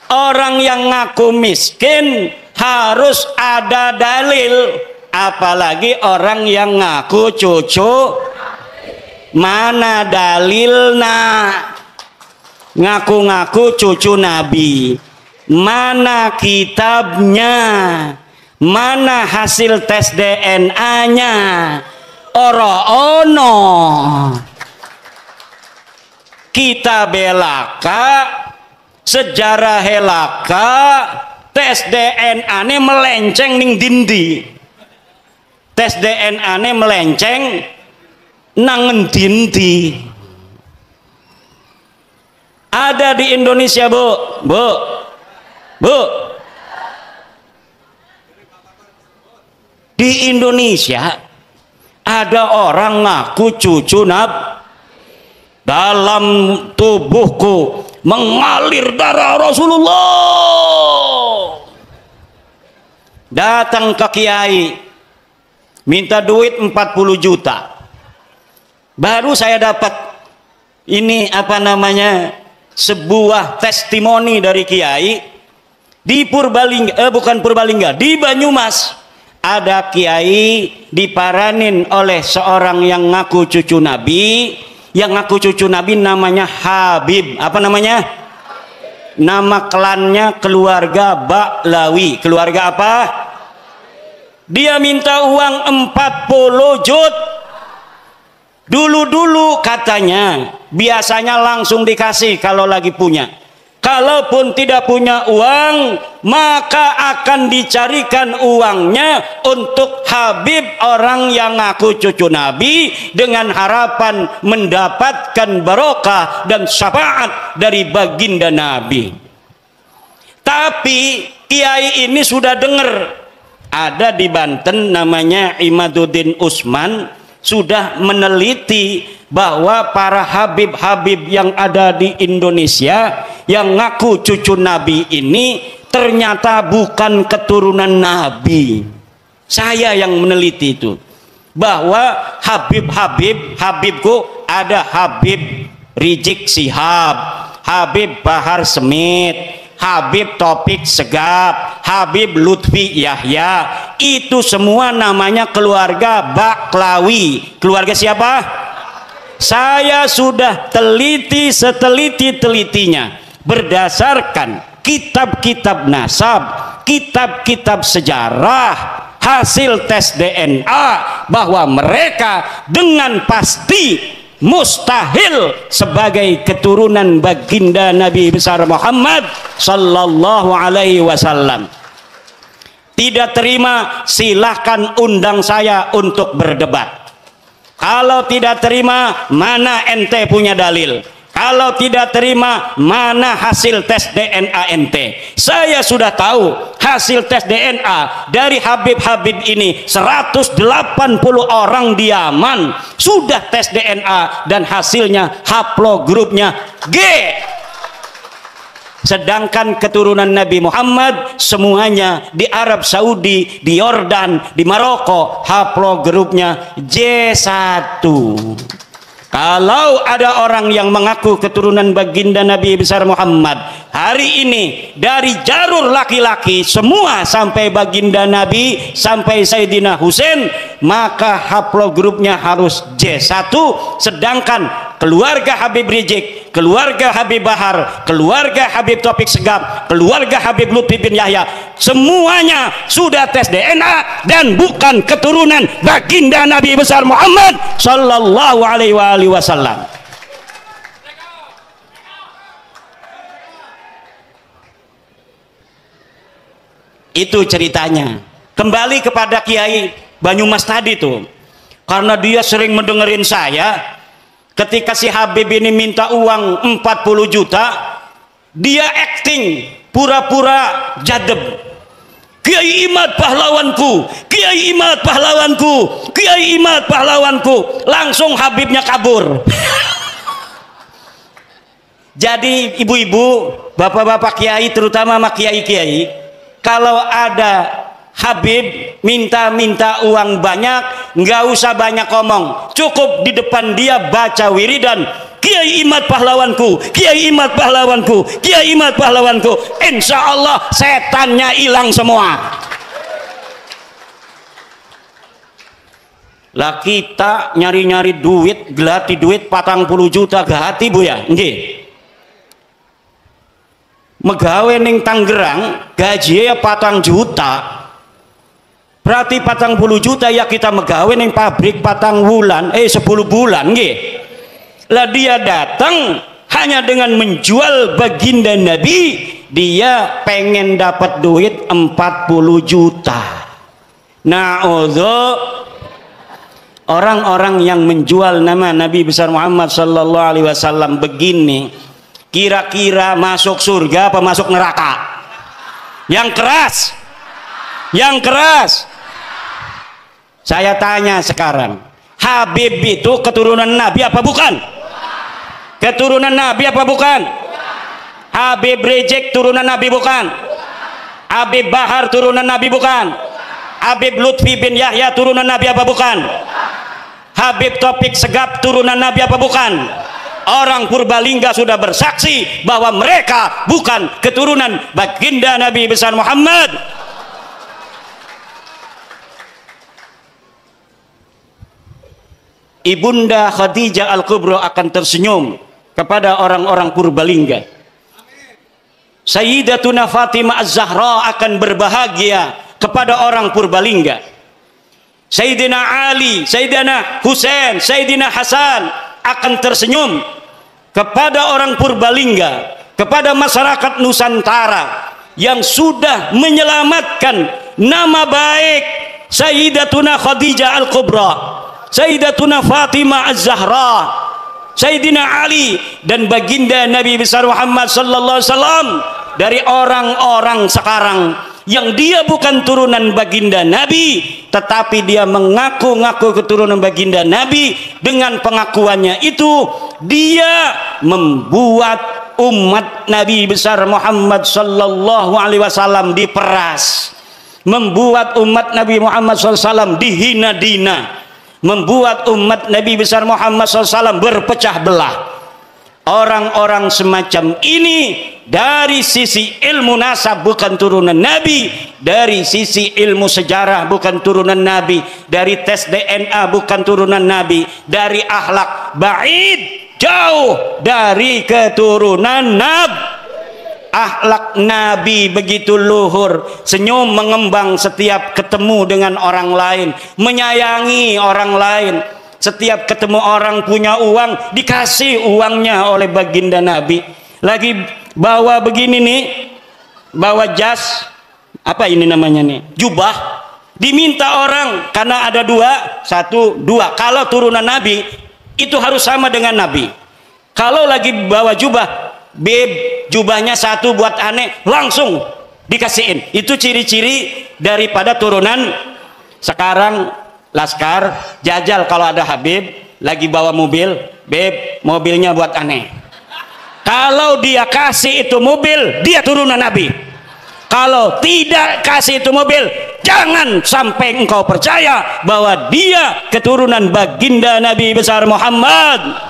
Orang yang ngaku miskin harus ada dalil, apalagi orang yang ngaku cucu. Mana dalilna? Ngaku-ngaku cucu Nabi, mana kitabnya? Mana hasil tes DNA-nya? Oro-ono kita belaka, sejarah helaka, tes DNA ne melenceng ning dindi. Tes DNA ne melenceng nangen dindi. Ada di Indonesia, Bu. Di Indonesia ada orang ngaku cucu Nabi. Dalam tubuhku mengalir darah Rasulullah. Datang ke kiai, minta duit 40 juta. Baru saya dapat ini apa namanya, sebuah testimoni dari kiai di Purbalingga, bukan Purbalingga, di Banyumas. Ada kiai diparanin oleh seorang yang ngaku cucu Nabi. Yang ngaku cucu Nabi namanya Habib. Apa namanya? Nama klannya keluarga Baklawi. Keluarga apa? Dia minta uang 40 juta. Dulu-dulu katanya biasanya langsung dikasih kalau lagi punya. Kalaupun tidak punya uang, maka akan dicarikan uangnya untuk Habib, orang yang ngaku cucu Nabi, dengan harapan mendapatkan barokah dan syafaat dari baginda Nabi. Tapi kiai ini sudah dengar, ada di Banten namanya Imaduddin Usman, sudah meneliti bahwa para habib-habib yang ada di Indonesia yang ngaku cucu Nabi ini ternyata bukan keturunan Nabi. Saya yang meneliti itu, bahwa Habibku ada Habib Rizik Sihab, Habib Bahar Smith, Habib Topik Segap, Habib Lutfi Yahya. Itu semua namanya keluarga Baklawi. Keluarga siapa? Saya sudah teliti seteliti-telitinya berdasarkan kitab-kitab nasab, kitab-kitab sejarah, hasil tes DNA, bahwa mereka dengan pasti mustahil sebagai keturunan baginda Nabi besar Muhammad sallallahu alaihi wasallam. Tidak terima, silahkan undang saya untuk berdebat. Kalau tidak terima, mana ente punya dalil? Kalau tidak terima, mana hasil tes DNA ente? Saya sudah tahu hasil tes DNA dari Habib-habib ini, 180 orang di Yaman sudah tes DNA dan hasilnya haplogrupnya G. Sedangkan keturunan Nabi Muhammad semuanya di Arab Saudi, di Yordan, di Maroko, haplogrupnya J1. Kalau ada orang yang mengaku keturunan baginda Nabi besar Muhammad hari ini dari jalur laki-laki semua sampai baginda Nabi sampai Sayyidina Husain, maka haplogrupnya harus J1. Sedangkan keluarga Habib Rizik, keluarga Habib Bahar, keluarga Habib Topik Segap, keluarga Habib Lutfi bin Yahya, semuanya sudah tes DNA dan bukan keturunan baginda Nabi besar Muhammad sallallahu alaihi wasallam. Itu ceritanya. Kembali kepada Kiai Banyumas tadi tuh, karena dia sering mendengerin saya. Ketika si Habib ini minta uang 40 juta, dia acting pura-pura jadeb. Kiai Imad pahlawanku, Kiai Imad pahlawanku, Kiai Imad pahlawanku. Langsung Habibnya kabur. Jadi ibu-ibu, bapak-bapak kiai, terutama sama kiai-kiai, kalau ada Habib minta uang banyak, nggak usah banyak ngomong, cukup di depan dia baca wiridan, Kiai Imad pahlawanku, Kiai Imad pahlawanku, Kiai Imad pahlawanku. Insya Allah setannya hilang semua. Lah kita nyari-nyari duit, gelati duit 40 juta gahati bu ya, nggih. Megawe ning Tangerang gaji ya 4 juta. Berarti 40 juta ya kita megawe ning pabrik 4 bulan, 10 bulan nggih. Lah dia datang hanya dengan menjual baginda Nabi, dia pengen dapat duit 40 juta. Nah, orang-orang yang menjual nama Nabi besar Muhammad sallallahu alaihi wasallam begini, kira-kira masuk surga apa masuk neraka? Yang keras, yang keras. Saya tanya sekarang, Habib itu keturunan Nabi apa bukan? Keturunan Nabi apa bukan? Habib Rizik turunan Nabi bukan? Habib Bahar turunan Nabi bukan? Habib Lutfi bin Yahya turunan Nabi apa bukan? Habib Taufik Segaf turunan Nabi apa bukan? Orang Purbalingga sudah bersaksi bahwa mereka bukan keturunan baginda Nabi besar Muhammad. Ibunda Khadijah Al-Kubra akan tersenyum kepada orang-orang Purbalingga. Sayyidatuna Fatimah Az-Zahra akan berbahagia kepada orang Purbalingga. Sayyidina Ali, Sayyidina Husain, Sayyidina Hasan akan tersenyum kepada orang Purbalingga, kepada masyarakat Nusantara yang sudah menyelamatkan nama baik Sayyidatuna Khadijah Al-Kubra, Sayyidatuna Fatimah Az-Zahra, Sayyidina Ali dan baginda Nabi besar Muhammad sallallahu alaihi wasallam dari orang-orang sekarang yang dia bukan turunan baginda Nabi, tetapi dia mengaku-ngaku keturunan baginda Nabi. Dengan pengakuannya itu dia membuat umat Nabi besar Muhammad sallallahu alaihi wasallam diperas, membuat umat Nabi Muhammad sallallahu alaihi wasallam dihina-dina, membuat umat Nabi besar Muhammad sallallahu alaihi wasallam berpecah belah. Orang-orang semacam ini dari sisi ilmu nasab bukan turunan Nabi, dari sisi ilmu sejarah bukan turunan Nabi, dari tes DNA bukan turunan Nabi, dari akhlak ba'id, jauh dari keturunan Nabi. Akhlak Nabi begitu luhur, senyum mengembang setiap ketemu dengan orang lain, menyayangi orang lain. Setiap ketemu orang punya uang, dikasih uangnya oleh baginda Nabi. Lagi bawa begini nih, bawa jas, apa ini namanya nih, jubah, diminta orang karena ada dua. Kalau turunan Nabi itu harus sama dengan Nabi. Kalau lagi bawa jubah, jubahnya satu buat aneh, langsung dikasihin. Itu ciri-ciri daripada turunan. Sekarang Laskar jajal kalau ada Habib lagi bawa mobil, beb mobilnya buat aneh. Kalau dia kasih itu mobil, dia turunan Nabi. Kalau tidak kasih itu mobil, jangan sampai engkau percaya bahwa dia keturunan baginda Nabi besar Muhammad.